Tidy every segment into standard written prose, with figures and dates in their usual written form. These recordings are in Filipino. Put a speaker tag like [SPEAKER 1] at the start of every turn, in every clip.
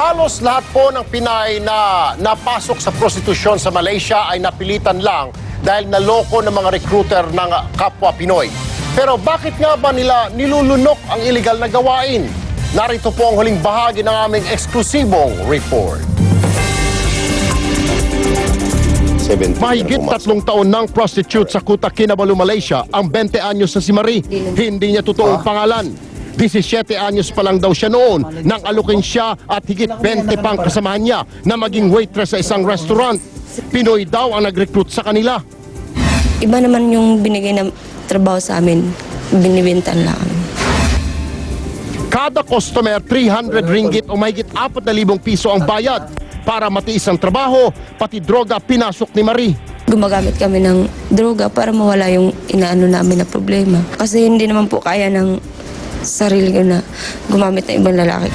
[SPEAKER 1] Halos lahat po ng Pinay na napasok sa prostitusyon sa Malaysia ay napilitan lang dahil naloko ng mga recruiter ng kapwa Pinoy. Pero bakit nga ba nila nilulunok ang iligal na gawain? Narito po ang huling bahagi ng aming eksklusibong report. Mahigit 3 taon ng prostitute sa Kuta Kinabalu, Malaysia ang 20 anyos na si Marie. Hindi niya totoong pangalan. 17 anyos pa lang daw siya noon nang alukin siya at higit 20 pang kasamahan niya na maging waitress sa isang restaurant. Pinoy daw ang nag-recruit sa kanila.
[SPEAKER 2] Iba naman yung binigay na trabaho sa amin, binibintan lang.
[SPEAKER 1] Kada customer, 300 ringgit o mahigit 4,000 piso ang bayad. Para matiis ang trabaho, pati droga pinasok ni Marie.
[SPEAKER 2] Gumagamit kami ng droga para mawala yung inaano namin na problema. Kasi hindi naman po kaya ng sarili ko na gumamit ng ibang lalaki.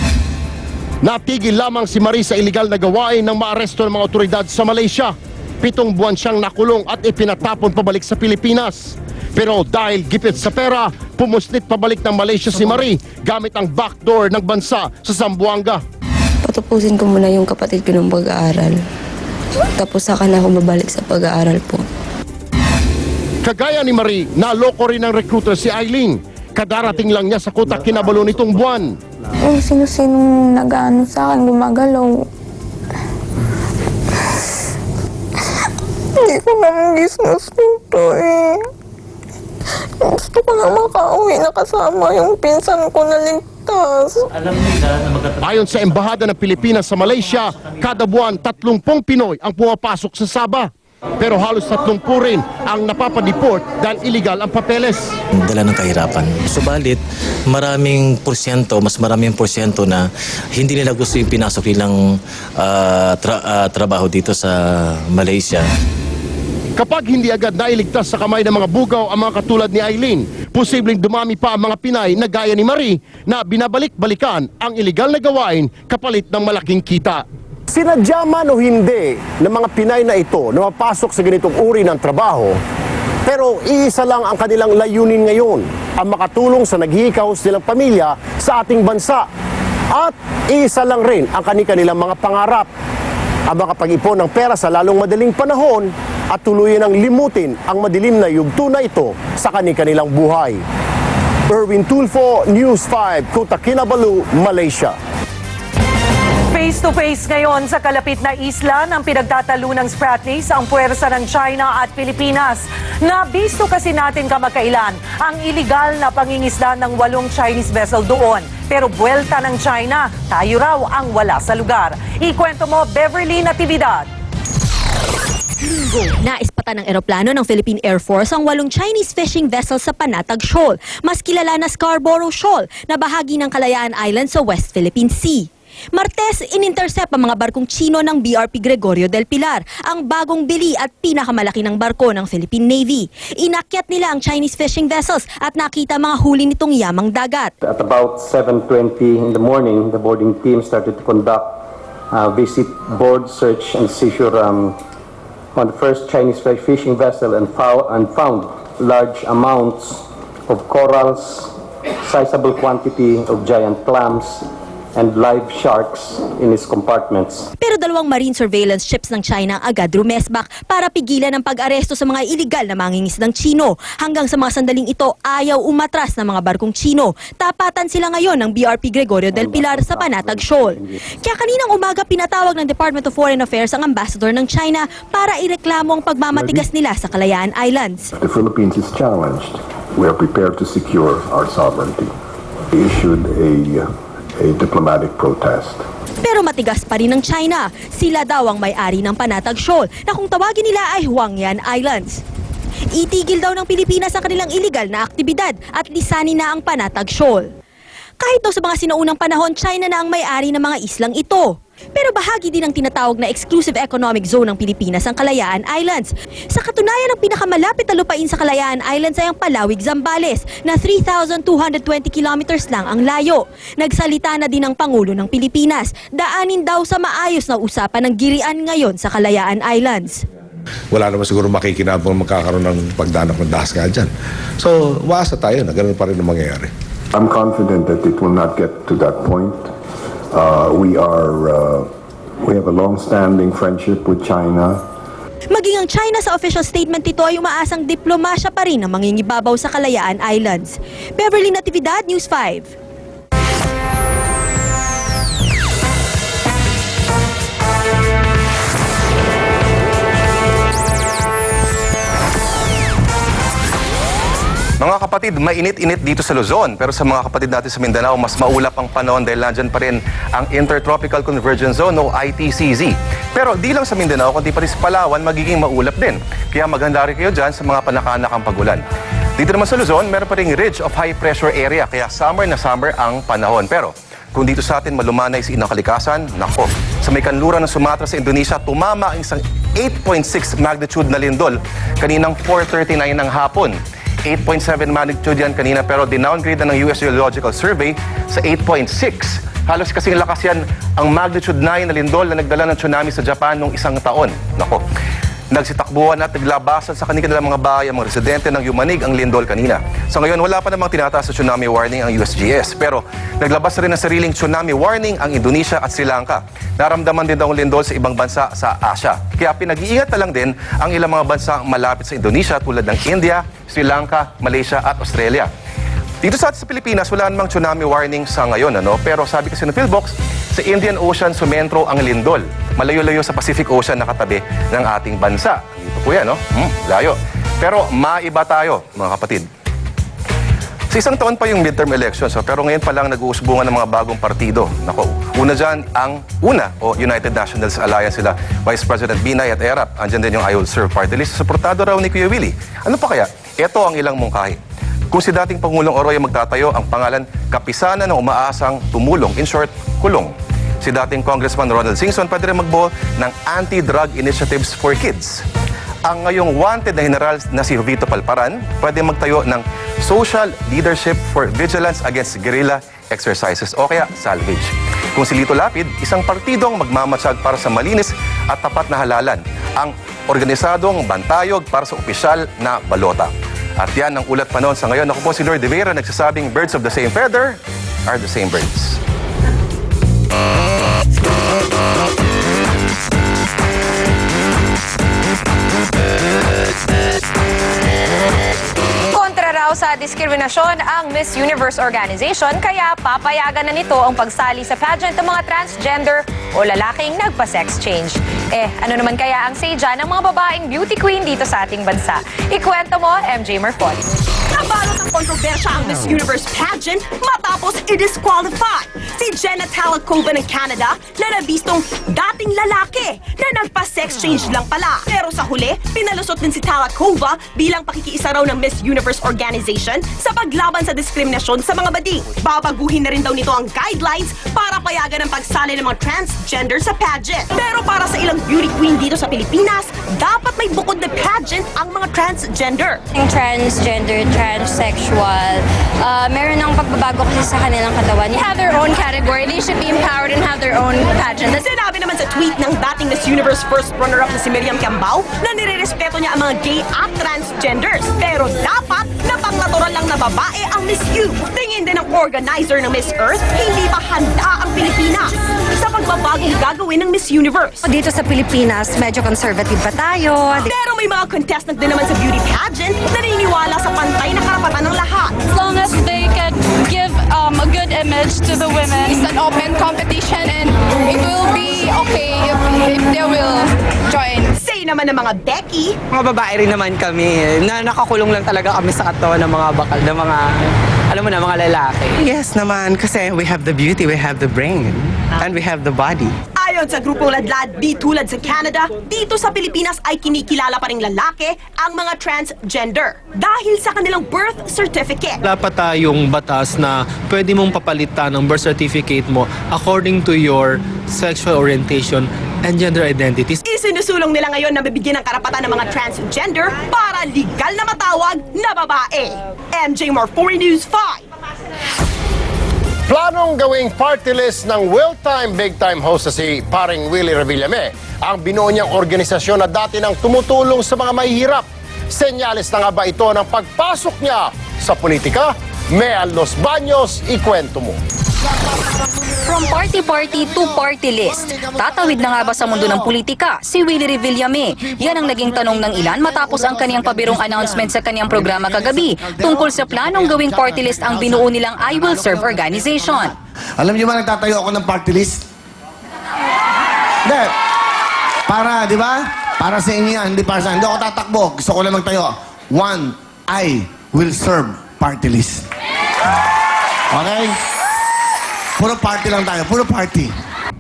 [SPEAKER 1] Natigil lamang si Marie sa iligal na gawain ng maaresto ng mga otoridad sa Malaysia. 7 buwan siyang nakulong at ipinatapon pabalik sa Pilipinas. Pero dahil gipit sa pera, pumuslit pabalik ng Malaysia si Marie gamit ang backdoor ng bansa sa Zamboanga.
[SPEAKER 2] Patupusin ko muna yung kapatid ko ng pag-aaral. Tapos saka na ako babalik sa pag-aaral po.
[SPEAKER 1] Kagaya ni Marie, naloko rin ng recruiter si Eileen. Kadarating lang niya sa Kuta Kinabalu nitong buwan.
[SPEAKER 3] Kung sino-sinong nag-ano sa akin, gumagalaw. Hindi ko naman gusto eh. Gusto ko na makauwi na kasama yung pinsan ko na ligtas.
[SPEAKER 1] Ayon sa Embahada ng Pilipinas sa Malaysia, kada buwan 30 Pinoy ang pumapasok sa Sabah. Pero halos 30 rin ang napapadeport dahil illegal ang papeles.
[SPEAKER 4] Dala ng kahirapan. Subalit, mas maraming porsyento na hindi nila gusto yung pinasok nilang trabaho dito sa Malaysia.
[SPEAKER 1] Kapag hindi agad nailigtas sa kamay ng mga bugaw ang mga katulad ni Eileen, posibleng dumami pa ang mga Pinay na gaya ni Marie na binabalik-balikan ang iligal na gawain kapalit ng malaking kita. Sinadya man o hindi ng mga Pinay na ito na mapasok sa ganitong uri ng trabaho, pero iisa lang ang kanilang layunin ngayon, ang makatulong sa naghihikaos nilang pamilya sa ating bansa. At iisa lang rin ang kanilang mga pangarap, ang makapag-ipon ng pera sa lalong madaling panahon at tuluyan ng limutin ang madilim na yugto na ito sa kanilang buhay. Erwin Tulfo, News 5, Kuta Kinabalu, Malaysia.
[SPEAKER 5] Face-to-face ngayon sa kalapit na isla ng pinagtatalunang Spratleys ang puwersa ng China at Pilipinas. Nabisto kasi natin kamakailan ang iligal na pangingisda ng 8 Chinese vessel doon. Pero buwelta ng China, tayo raw ang wala sa lugar. Ikwento mo, Beverly Natividad.
[SPEAKER 6] Naispatan ng eroplano ng Philippine Air Force ang 8 Chinese fishing vessel sa Panatag Shoal, mas kilala na Scarborough Shoal, na bahagi ng Kalayaan Island sa West Philippine Sea. Martes, in-intercept ang mga barkong Chino ng BRP Gregorio del Pilar, ang bagong bili at pinakamalaki ng barko ng Philippine Navy. Inakyat nila ang Chinese fishing vessels at nakita mga huli nitong yamang dagat.
[SPEAKER 7] At about 7:20 in the morning, the boarding team started to conduct visit, board, search, and seizure on the first Chinese fishing vessel and found large amounts of corals, sizable quantity of giant clams, and live sharks in its compartments.
[SPEAKER 6] Pero 2 marine surveillance ships ng China ang agad rumesbak para pigilan ang pag-aresto sa mga iligal na mangingisdang Chino. Hanggang sa mga sandaling ito, ayaw umatras ng mga barkong Chino. Tapatan sila ngayon ng BRP Gregorio del Pilar sa Panatag Shoal. Kaya kaninang umaga pinatawag ng Department of Foreign Affairs ang ambassador ng China para ireklamo ang pagmamatigas nila sa Kalayaan Islands.
[SPEAKER 8] The Philippines is challenged. We are prepared to secure our sovereignty. We issued a diplomatic protest.
[SPEAKER 6] Pero matigas pa rin ng China. Sila daw ang may-ari ng Panatag Shoal na kung tawagin nila ay Huangyan Islands. Itigil daw ng Pilipinas ang kanilang illegal na aktibidad at lisanin na ang Panatag Shoal. Kahit daw sa mga sinaunang panahon, China na ang may-ari ng mga islang ito. Pero bahagi din ng tinatawag na Exclusive Economic Zone ng Pilipinas ang Kalayaan Islands. Sa katunayan, ang pinakamalapit na lupain sa Kalayaan Islands ay ang Palawig, Zambales na 3,220 kilometers lang ang layo. Nagsalita na din ang Pangulo ng Pilipinas. Daanin daw sa maayos na usapan ng girian ngayon sa Kalayaan Islands.
[SPEAKER 9] Wala naman siguro makikinabang magkakaroon ng pagdanak ng dahaska dyan. So, waasa tayo na ganun pa rin ang mangyayari.
[SPEAKER 8] I'm confident that it will not get to that point. We have a long-standing friendship with China.
[SPEAKER 6] Maging ang China sa official statement nito ay umaasang diplomasya pa rin ang mangingibabaw sa Kalayaan Islands. Beverly Natividad, News 5.
[SPEAKER 10] Mga kapatid, mainit-init dito sa Luzon, pero sa mga kapatid natin sa Mindanao, mas maulap ang panahon dahil nandyan pa rin ang Intertropical Convergence Zone o ITCZ. Pero di lang sa Mindanao, kundi pati sa Palawan, magiging maulap din. Kaya maghanda rin kayo dyan sa mga panakanakang pagulan. Dito naman sa Luzon, meron pa ring ridge of high pressure area, kaya summer na summer ang panahon. Pero kung dito sa atin malumanay sa inang kalikasan, nako, sa may kanluran ng Sumatra sa Indonesia, tumama ang isang 8.6 magnitude na lindol kaninang 4:39 ng hapon. 8.7 magnitude yan kanina pero dinowngrade na ng US Geological Survey sa 8.6. Halos kasing lakas yan ang magnitude 9 na lindol na nagdala ng tsunami sa Japan noong isang taon. Nako, nagsitakbuhan at naglabasan sa kanilang mga bahay ang mga residente ng yumanig ang lindol kanina. Sa ngayon, wala pa namang tinataas sa tsunami warning ang USGS. Pero naglabas rin ng sariling tsunami warning ang Indonesia at Sri Lanka. Naramdaman din daw ang lindol sa ibang bansa sa Asia. Kaya pinag-iingat na lang din ang ilang mga bansa malapit sa Indonesia tulad ng India, Sri Lanka, Malaysia at Australia. Dito sa Pilipinas, wala namang tsunami warning sa ngayon, pero sabi kasi ng PhilBox, sa Indian Ocean sumentro ang lindol. Malayo-layo sa Pacific Ocean nakatabi ng ating bansa. Dito po yan, layo. Pero maiba tayo, mga kapatid. Sa isang taon pa yung midterm elections, pero ngayon pa lang nag-uusbungan ng mga bagong partido. Nako, una dyan ang United Nationals Alliance sila, Vice President Binay at Erap. Andyan din yung I Will Serve Party List. Suportado raw ni Kuya Willie. Ano pa kaya? Ito ang ilang mungkahi. Kung si dating Pangulong Oroya magtatayo, ang pangalan kapisanan ng umaasang tumulong. In short, kulong. Si dating Congressman Ronald Singson pwede rin magbuo ng Anti-Drug Initiatives for Kids. Ang ngayong wanted na general na si Vito Palparan pwede magtayo ng Social Leadership for Vigilance Against Guerrilla Exercises o kaya Salvage. Kung si Lito Lapid, isang partidong magmamatsag para sa malinis at tapat na halalan. Ang organisadong bantayog para sa opisyal na balota. At yan ang ulat pa noon sa ngayon. Ako po si Lord De Vera nagsasabing birds of the same feather are the same birds.
[SPEAKER 11] Kontra raw sa diskriminasyon ang Miss Universe Organization kaya papayagan na nito ang pagsali sa pageant ng mga transgender o lalaking nagpa-sex change. Ano naman kaya ang say dyan ng mga babaeng beauty queen dito sa ating bansa? Ikwento mo, MJ Marfon.
[SPEAKER 12] Nabalot ng kontrobersya ang Miss Universe pageant matapos i-disqualify si Jenna Talakova ng Canada na nabistong dating lalaki na nagpa-sex change lang pala. Pero sa huli, pinalusot din si Talakova bilang pakikiisa raw ng Miss Universe Organization sa paglaban sa diskriminasyon sa mga bading. Babaguhin na rin daw nito ang guidelines para payagan ang pagsali ng mga transgender sa pageant. Pero para sa ilang beauty queen dito sa Pilipinas, dapat may bukod na pageant ang mga transgender.
[SPEAKER 13] Transgender, transsexual, meron ng pagbabago kasi sa kanilang katawan. They have their own category. They should be empowered and have their own pageant.
[SPEAKER 12] Sinabi naman sa tweet ng dating Miss Universe first runner-up na si Miriam Cambao na nirerespeto niya ang mga gay at transgenders. Pero dapat na panglatural lang na babae ang Miss U. Tingin din ng organizer ng Miss Earth, hindi pa handa ang Pilipinas sa pagbabagong gagawin ng Miss Universe.
[SPEAKER 13] Dito sa Pilipinas, medyo conservative pa tayo.
[SPEAKER 12] Pero may mga contestant din naman sa beauty pageant na naniniwala sa pantay na karapatan ng lahat.
[SPEAKER 14] As long as they can give a good image to the women, it's an open competition and it will be okay if they will join.
[SPEAKER 12] Say naman ng mga Becky,
[SPEAKER 15] mga babae rin naman kami na nakakulong lang talaga kami sa katawan ng mga bakal, ng mga, alam mo na, mga lalaki.
[SPEAKER 16] Yes naman, kasi we have the beauty, we have the brain, and we have the body.
[SPEAKER 12] ayon sa grupong ladlad di tulad sa Canada, dito sa Pilipinas ay kinikilala pa ring lalaki ang mga transgender dahil sa kanilang birth certificate.
[SPEAKER 17] Wala pa tayong batas na pwede mong papalitan ng birth certificate mo according to your sexual orientation and gender identities.
[SPEAKER 12] Isinusulong nila ngayon na bibigyan ng karapatan ng mga transgender para legal na matawag na babae. MJ Marfori News 5.
[SPEAKER 1] Planong gawing party list ng Will-Time Big-Time host na si paring Willie Revillame ang binuo niyang organisasyon na dati nang tumutulong sa mga mahihirap. Senyales na nga ba ito ng pagpasok niya sa politika? Mea Los Baños, ikwento mo.
[SPEAKER 18] From party-party to party list. Tatawid na nga ba sa mundo ng politika si Willie Revillame? Yan ang naging tanong ng ilan matapos ang kaniyang pabirong announcement sa kaniyang programa kagabi tungkol sa planong gawing party list ang binuo nilang I Will Serve organization.
[SPEAKER 19] Alam niyo ba nagtatayo ako ng party list? Hindi. Para, di ba? Para sa inyo yan, hindi para sa hindi ako tatakbo. Gusto ko lang magtayo. One, I will serve party list. Okay? Puro party lang tayo. Puro party.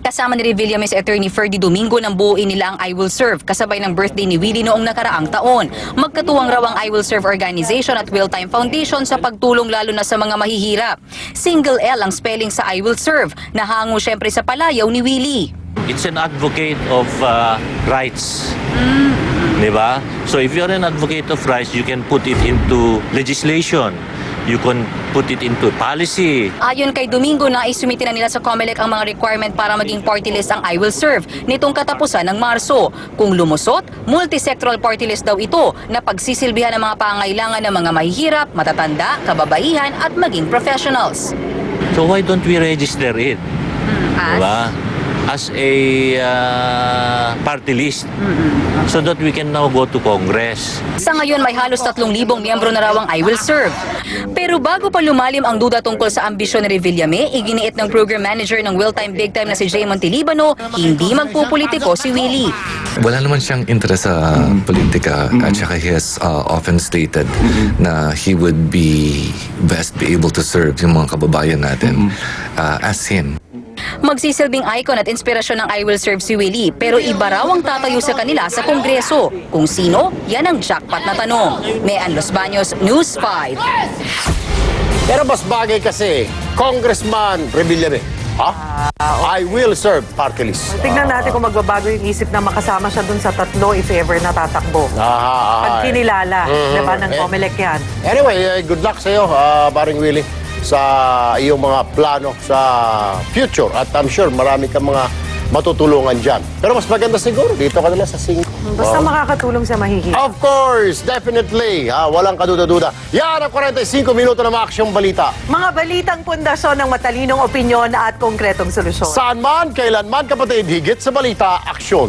[SPEAKER 18] Kasama ni Revillame si Attorney Ferdy Domingo nang buuin nila ang I Will Serve kasabay ng birthday ni Willie noong nakaraang taon. Magkatuwang raw ang I Will Serve organization at Willtime Foundation sa pagtulong lalo na sa mga mahihirap. Single L ang spelling sa I Will Serve, nahango syempre sa palayaw ni Willie.
[SPEAKER 20] It's an advocate of rights. Diba? So if you're an advocate of rights, you can put it into legislation. You can put it into policy.
[SPEAKER 18] Ayon kay Domingo, naisumiti na nila sa COMELEC ang mga requirement para maging party list ang I Will Serve nitong katapusan ng Marso. Kung lumusot, multi-sectoral party list daw ito na pagsisilbihan ng mga pangailangan ng mga mahihirap, matatanda, kababaihan at maging professionals.
[SPEAKER 20] So why don't we register it? Diba? As a party list so that we can now go to Congress.
[SPEAKER 18] Sa ngayon, may halos 3,000 miyembro na raw ang I Will Serve. Pero bago pa lumalim ang duda tungkol sa ambisyon ni Revillame, iginiit ng program manager ng Willtime Big Time na si Jay Montelibano, hindi magpupolitiko si Willie.
[SPEAKER 21] Wala naman siyang interest sa politika at saka he has often stated na he would be best be able to serve yung mga kababayan natin as him.
[SPEAKER 18] Magsisilbing icon at inspirasyon ng I Will Serve si Willie, pero iba raw ang tatayo sa kanila sa Kongreso. Kung sino, yan ang jackpot na tanong. Mean Los Baños, News 5.
[SPEAKER 1] Pero mas bagay kasi, Congressman Revillame. I will serve party list.
[SPEAKER 5] Tignan natin kung magbabago yung isip na makasama siya dun sa 3 if ever natatakbo. Pag kinilala, diba, ng COMELEC yan.
[SPEAKER 1] Anyway, good luck sa iyo, paring Willie, sa iyong mga plano sa future. At I'm sure marami kang mga matutulungan dyan. Pero mas maganda siguro, dito ka nila sa 5.
[SPEAKER 5] Basta makakatulong sa mahihirap.
[SPEAKER 1] Of course, definitely. Walang kaduda-duda. Yan ang 45 minuto na mga aksyong balita.
[SPEAKER 5] Mga balitang pundasyon ng matalinong opinyon at konkretong solusyon.
[SPEAKER 1] Saan man, kailan man, kapatid, higit sa balita, aksyon.